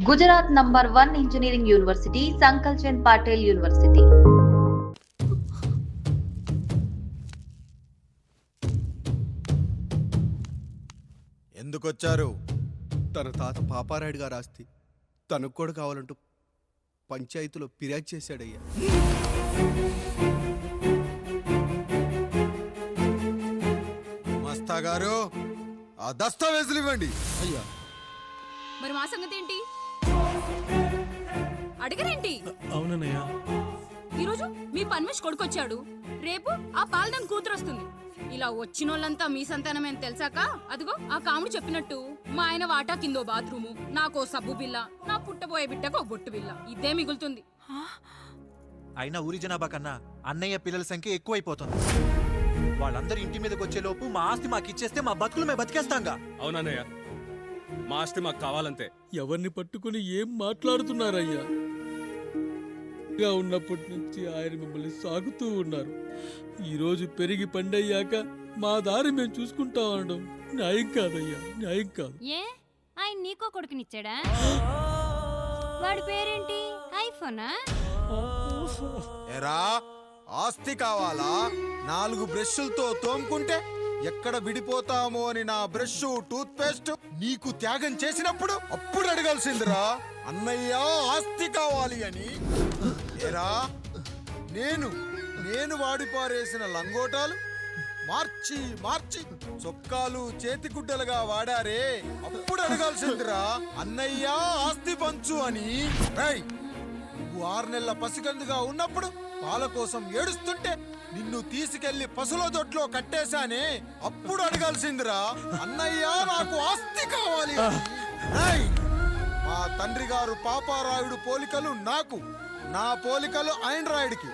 Gujarat number 1 engineering university Sankalchand Patel university. ఎందుకొచ్చారు? తన తాత పాపారాయుడు గారు ఆస్తి తనకు కూడా కావాలంటూ పంచాయతీలో ఫిర్యాదు చేశాడయ్యా. మస్తా గారు, ఆ దస్తావేజులు ఇవ్వండి. అయ్యా, మరి మా సంగతి ఏంటి? అడగరేంటి? అవునన్నయ్యా, ఈరోజు మీ పన్మేష్ కొడుకొచ్చాడు, రేపు ఆ పాల్దాన్ కూతురు వస్తుంది. ఇలా వచ్చినోళ్ళంతా మీ సంతానమేని తెలిసాక అదిగో ఆ కాముడు చెప్పినట్టు మా ఆయన వాటా కిందో బాత్రూము, నాకో సబ్బు బిల్ల, నా పుట్టబోయే బిడ్డకో బొట్టు బిల్ల, ఇదే మిగులుతుంది. అయినా ఊరి జనాభా కన్నా అన్నయ్య పిల్లల సంఖ్య ఎక్కువైపోతుంది. వాళ్ళందరూ ఇంటి మీదకి వచ్చే లోపు మా ఆస్తి మాకు ఇచ్చేస్తే మా బతుకులు మేము బతికేస్తాంగా. అవునన్నయ్య, మా ఆస్తి మాకు కావాలంతే. ఎవరిని పట్టుకుని ఏం మాట్లాడుతున్నారయ్యా? ఇలా ఉన్నప్పటి నుంచి ఆయన మిమ్మల్ని సాగుతూ ఉన్నారు. ఈరోజు పెరిగి పండయ్యాక మా దారి మేము చూసుకుంటాం అనడం న్యాయం కాదయ్యా, న్యాయం కాదు. ఏ ఆయన నీకో కొడుకునిచ్చాడా? వాడి పేరేంటి? ఐఫోనా? ఎరా, ఆస్తి కావాలా? 4 బ్రష్లతో తోముకుంటే ఎక్కడ విడిపోతామో అని నా బ్రష్ టూత్ పేస్ట్ నీకు త్యాగం చేసినప్పుడు అప్పుడు అడగాల్సిందిరా, అన్నయ్య ఆస్తి కావాలి అని. ఎరా, నేను వాడిపారేసిన లంగోటాలు మార్చి మార్చి చొక్కాలు చేతిగుడ్డలుగా వాడారే, అప్పుడు అడగాల్సిందిరా, అన్నయ్య ఆస్తి పంచు అని. నువ్వు 6 నెలల పసిగందుగా ఉన్నప్పుడు పాల కోసం ఏడుస్తుంటే నిన్ను తీసుకెళ్లి పసుల దొడ్లో కట్టేశానే, అప్పుడు అడగాల్సిందిరా, అన్నయ్య నాకు ఆస్తి కావాలి అని. మా తండ్రి గారు పాపారాయుడు పోలికలు నాకు, నా పోలికలు ఆండ్రాయిడ్కి.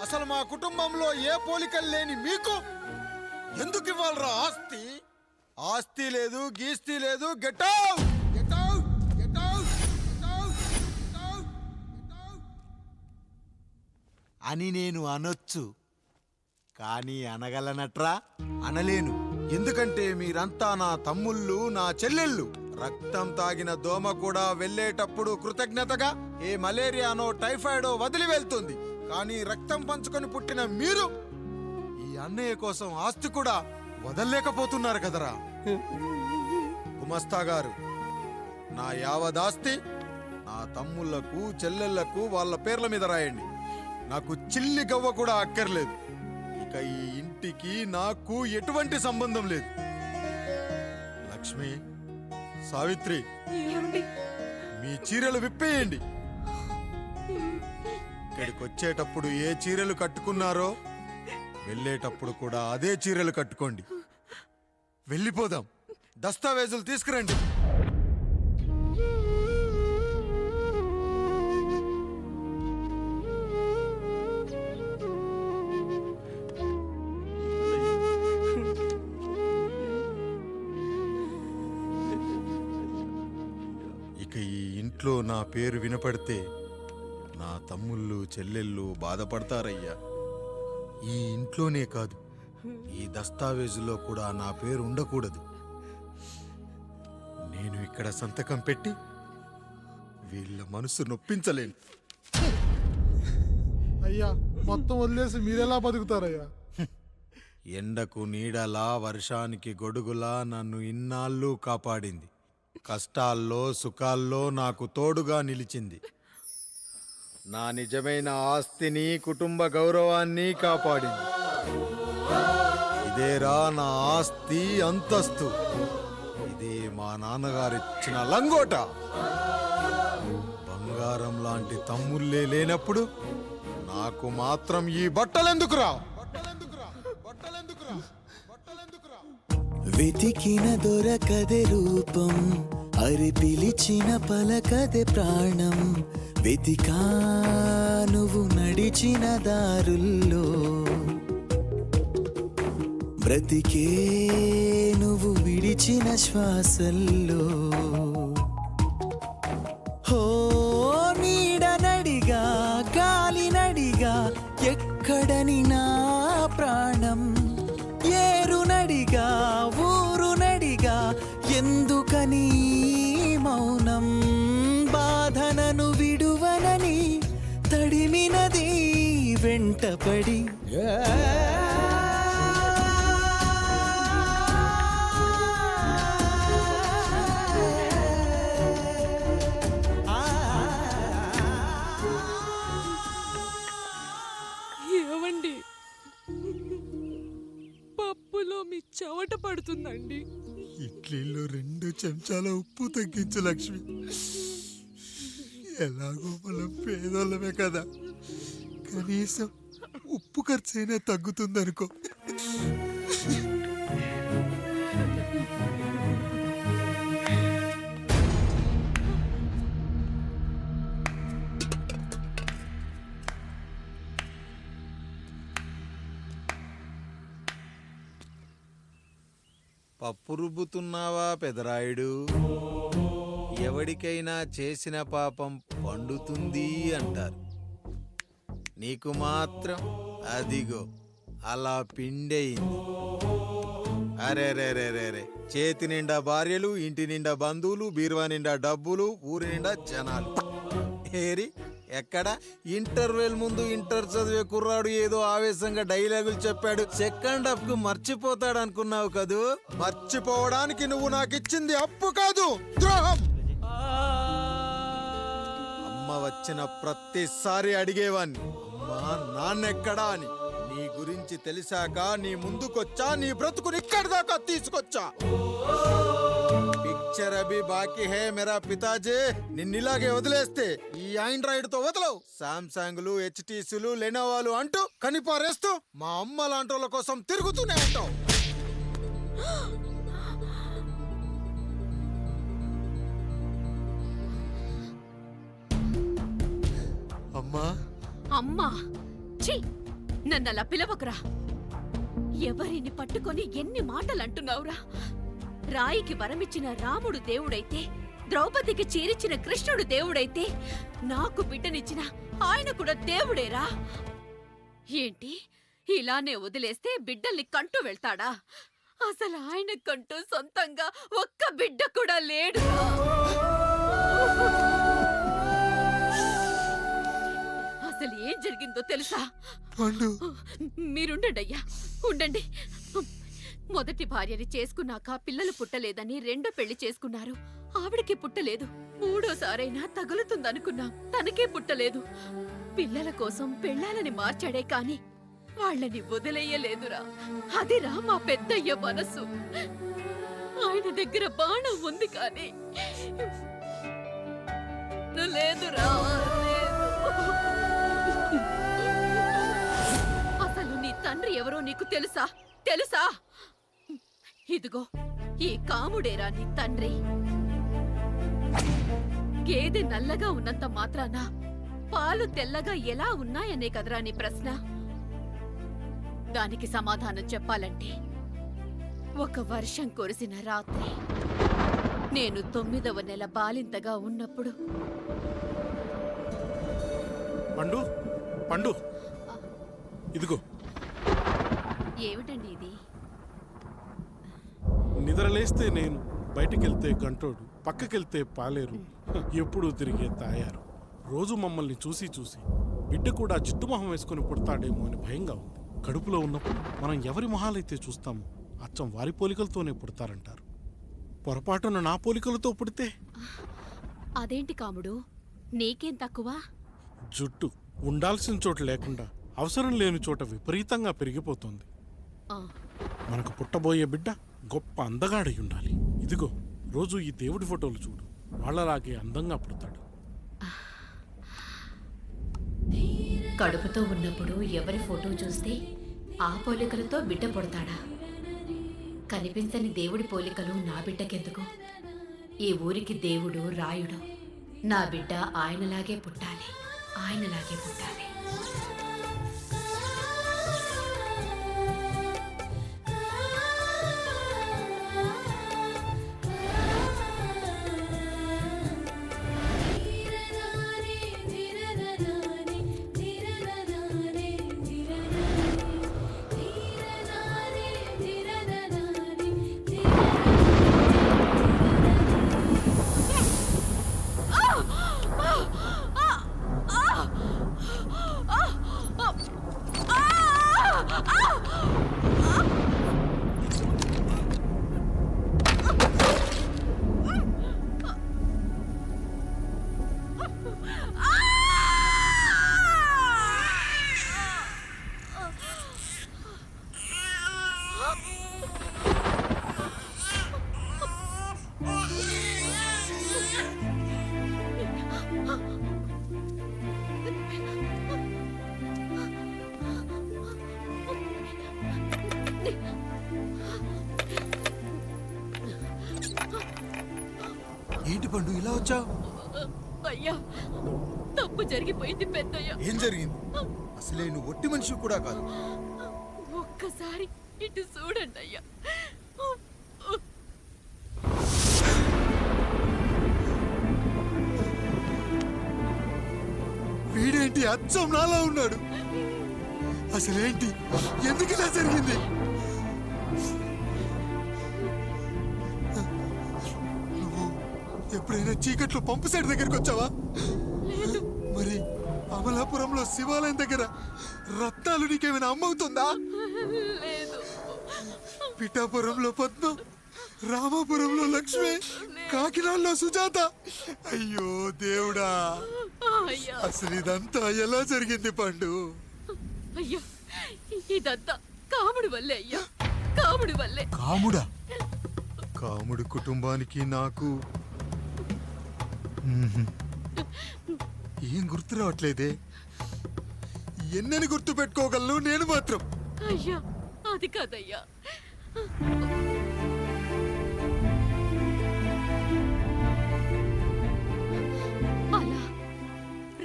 అసలు మా కుటుంబంలో ఏ పోలికలు లేని మీకు ఎందుకు ఇవ్వాలరా ఆస్తి? ఆస్తి లేదు, గీస్తి లేదు, get out, get out, get out, get out, get out అని నేను అనొచ్చు, కానీ అనగలనట్రా? అనలేను. ఎందుకంటే మీరంతా నా తమ్ముళ్ళు, నా చెల్లెళ్ళు. రక్తం తాగిన దోమ కూడా వెళ్ళేటప్పుడు కృతజ్ఞతగా ఏ మలేరియానో టైఫాయిడో వదిలి వెళ్తుంది. కానీ రక్తం పంచుకొని పుట్టిన మీరు ఈ అన్నయ్య కోసం ఆస్తి కూడా వదల్లేకపోతున్నారు కదరా. గుమస్తా గారు, నా యావదాస్తి నా తమ్ముళ్లకు, చెల్లెళ్లకు వాళ్ళ పేర్ల మీద రాయండి. నాకు చిల్లి గవ్వ కూడా అక్కర్లేదు. ఇక ఈ ఇంటికి నాకు ఎటువంటి సంబంధం లేదు. లక్ష్మి, సావిత్రి, మీ చీరలు విప్పేయండి. ఇక్కడికి వచ్చేటప్పుడు ఏ చీరలు కట్టుకున్నారో వెళ్ళేటప్పుడు కూడా అదే చీరలు కట్టుకోండి. వెళ్ళిపోదాం. దస్తావేజులు తీసుకురండి. ఇక ఈ ఇంట్లో నా పేరు వినపడితే నా తమ్ముళ్ళు, చెల్లెళ్ళు బాధపడతారయ్యా. ఈ ఇంట్లోనే కాదు, ఈ దస్తావేజులో కూడా నా పేరు ఉండకూడదు. నేను ఇక్కడ సంతకం పెట్టి వీళ్ళ మనసు నొప్పించలేను. అయ్యా, మొత్తం వదిలేసి మీరెలా బతుకుతారయ్యా? ఎండకు నీడలా, వర్షానికి గొడుగులా నన్ను ఇన్నాళ్ళు కాపాడింది. కష్టాల్లో, సుఖాల్లో నాకు తోడుగా నిలిచింది. నా నిజమైన ఆస్తిని, కుటుంబ గౌరవాన్ని కాపాడింది. ఇదేరా నా ఆస్తి, అంతస్తు. ఇదే మా నాన్నగారిచ్చిన లంగోట. బంగారం లాంటి తమ్ముళ్ళే లేనప్పుడు నాకు మాత్రం ఈ బట్టలెందుకురా? వెతికిన దొరకదే రూపం, అరి పిలిచిన పలకదే ప్రాణం. వెతికా నువ్వు నడిచిన దారుల్లో, బ్రతికే నువ్వు విడిచిన శ్వాసల్లో. హో నీడ నడిగా, గాలి నడిగా, ఎక్కడని నా ప్రాణం. ఏరు నడిగా, ఊరు నడిగా, ఎందుకని మౌనం? బా సాధనను విడువనని తడిమినది వెంటపడి ఏవండి పప్పులో మీ చెవట పడుతుందండి. ఇడ్లీలో 2 చెంచాల ఉప్పు తగ్గించు లక్ష్మి. ఎలాగో మనం పేదోళ్ళమే కదా, కనీసం ఉప్పు ఖర్చైనా తగ్గుతుందనుకో. పప్పు రుబ్బుతున్నావా పెదరాయుడు? ఎవడికైనా చేసిన పాపం పండుతుంది అంటారు, నీకు మాత్రం అదిగో అలా పిండయింది. అరే రే రే రే రే, చేతి నిండా భార్యలు, ఇంటి నిండా బంధువులు, బీరువా నిండా డబ్బులు, ఊరి నిండా జనాలు. ఏరి ఎక్కడ ఇంటర్వెల్ ముందు ఇంటర్ చదివే కుర్రాడు ఏదో ఆవేశంగా డైలాగులు చెప్పాడు, సెకండ్ హాఫ్ కు మర్చిపోతాడు అనుకున్నావు కదూ? మర్చిపోవడానికి నువ్వు నాకు ఇచ్చింది అప్పు కాదు, ద్రోహం. అమ్మ వచ్చిన ప్రతిసారి అడిగేవాన్ని, అమ్మా నాన్నెక్కడా అని. నీ గురించి తెలిసాక నీ ముందుకొచ్చా, నీ బ్రతుకుని ఇక్కడి దాకా తీసుకొచ్చా. పిక్చర్ అభి బాకీ హే మేరా పితాజీ. నిన్నిలాగే వదిలేస్తే ఈ ఆండ్రాయిడ్ తో వదలవు. సామ్సంగ్లు, హెచ్టీసీలు, లెనోవాలు అంటూ కనిపారేస్తూ మా అమ్మ లాంటి వాళ్ళ కోసం తిరుగుతూనే ఉంటావు. అమ్మా అమ్మా, ఛీ, నన్నలా పిలవకురా. ఎవరిని పట్టుకొని ఎన్ని మాటలు అంటున్నావురా? రాయికి వరమిచ్చిన రాముడు దేవుడైతే, ద్రౌపదికి చీరిచ్చిన కృష్ణుడు దేవుడైతే, నాకు బిడ్డనిచ్చిన ఆయన కూడా దేవుడేరా. ఏంటి ఇలానే వదిలేస్తే బిడ్డల్ని కంటూ వెళ్తాడా? అసలు ఆయన కంటూ సొంతంగా ఒక్క బిడ్డ కూడా లేడు. అసలు ఏం జరిగిందో తెలుసా? మీరుండండి అయ్యా, ఉండండి. మొదటి భార్యని చేసుకున్నాక పిల్లలు పుట్టలేదని రెండో పెళ్లి చేసుకున్నారు. ఆవిడకి పుట్టలేదు. మూడోసారైనా తగులుతుందనుకున్నా, తనకే పుట్టలేదు. పిల్లల కోసం పెళ్ళాలని మార్చాడే కాని వాళ్ళని వదిలేయలేదురా. అదిరా మా పెద్దయ్య మనసు. ఆయన దగ్గర బాణం ఉంది కానీ లేదురా, అసలు నీ తండ్రి ఎవరో నీకు తెలుసా? తెలుసా? ఇదిగో ఈ కాముడేరా నీ తండ్రి. గేదె నల్లగా ఉన్నంత మాత్రాన పాలు తెల్లగా ఎలా ఉన్నాయనే కదరా నీ ప్రశ్న. దానికి సమాధానం చెప్పాలంటే, ఒక వర్షం కురిసిన రాత్రి నేను 9వ నెల బాలింతగా ఉన్నప్పుడు. పండు పండు, ఇదిగో. ఏమిటండి ఇది? నిద్రలేస్తే నేను, బయటికెళ్తే గంటోడు, పక్కకెళ్తే పాలేరు, ఎప్పుడూ తిరిగే తాయారు. రోజు మమ్మల్ని చూసి చూసి బిడ్డ కూడా జిడ్డు మొహం వేసుకుని పుడతాడేమో అని భయంగా ఉంది. కడుపులో ఉన్నప్పుడు మనం ఎవరి మొహాలైతే చూస్తామో అచ్చం వారి పోలికలతోనే పుడతారంటారు. పొరపాటున నా పోలికలతో పుడితే? అదేంటి కాముడు, నీకేం తక్కువ? జుట్టు ఉండాల్సిన చోట లేకుండా అవసరం లేని చోట విపరీతంగా పెరిగిపోతుంది. మనకు పుట్టబోయే బిడ్డ గొప్ప అందగాడై ఉండాలి. ఇదిగో రోజు ఈ దేవుడి ఫోటోలు చూడు, వాళ్ళలాగే అందంగా పుడతాడు. కడుపుతో ఉన్నప్పుడు ఎవరి ఫోటో చూస్తే ఆ పోలికలతో బిడ్డ పుడతాడా? కనిపించని దేవుడి పోలికలు నా బిడ్డకెందుకు? ఈ ఊరికి దేవుడు రాయుడు. నా బిడ్డ ఆయనలాగే పుట్టాలి, ఆయనలాగే పుట్టాలి. ఏంటి పండు ఇలా వచ్చావు? అయ్యా తప్పు జరిగిపోయింది పెద్దయ్య. ఏం జరిగింది? అసలే నువ్వు ఒట్టి మనిషి కూడా కాదు. ఒక్కసారి ఇటు చూడండి అయ్యా. వీడేంటి అచ్చం నాలా ఉన్నాడు? అసలేంటి? ఎందుకు ఇలా జరిగింది? నువ్వు ఎప్పుడైనా చీకట్లో పంపు సైడ్ దగ్గరికి వచ్చావా? మరి అమలాపురంలో శివాలయం దగ్గర రత్నాలు నీకేమైనా అమ్మవుతుందా? పిఠాపురంలో పద్మం, రామాపురంలో లక్ష్మి, కాకినాడలో సుజాత. అయ్యో దేవుడా, అసలు ఇదంతా ఎలా జరిగింది పండు? అయ్యా ఇదంతా కాముడి వల్లే అయ్యా, కాముడి వల్లే. కాముడా? కాముడి కుటుంబానికి నాకు ఏం గుర్తు రావట్లేదే. ఎన్నని గుర్తు పెట్టుకోగలను నేను మాత్రం. అయ్యా అది కాదయ్యా. అలా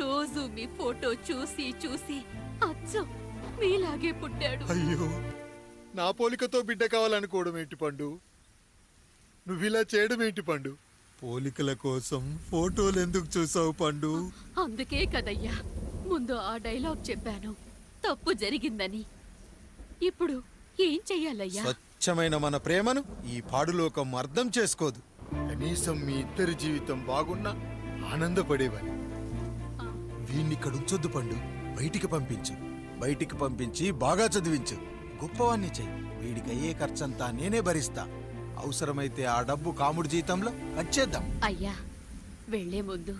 రోజు మీ ఫోటో చూసి చూసి అచ్చం మీలాగే పుట్టాడు. అయ్యో, నా పోలికతో బిడ్డ కావాలనుకోవడం ఏంటి పండు? నువ్విలా చేయడం ఏంటి పండు? పోలికల కోసం ఫోటోలు ఎందుకు చూసావు పండు? అందుకే కదయ్యా ముందు ఆ డైలాగ్ చెప్పాను, తప్పు జరిగిందని. ఇప్పుడు ఏం చెయ్యాలయ్యా? స్వచ్ఛమైన మన ప్రేమను ఈ పాడులోకం అర్థం చేసుకోదు. కనీసం మీ ఇద్దరి జీవితం బాగున్నా ఆనందపడేవాని. వీణ్ణి ఇక్కడ ఉంచొద్దు పండు, బయటికి పంపించు. బయటికి పంపించి బాగా చదివించు, గొప్పవాణ్ణి చెయ్యి. వీడికి అయ్యే ఖర్చంతా నేనే భరిస్తా. అవసరమైతే ఆ డబ్బు కాముడి జీతంలో కట్ చేద్దాం. అయ్యా వెళ్లే ముందు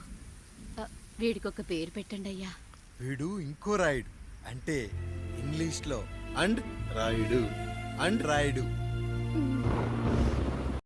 వీడికొక పేరు పెట్టండి అయ్యా. వీడు ఇంకో రాయుడు, అంటే ఇంగ్లీష్ లో అండ్ రాయుడు, అండ్ రాయుడు.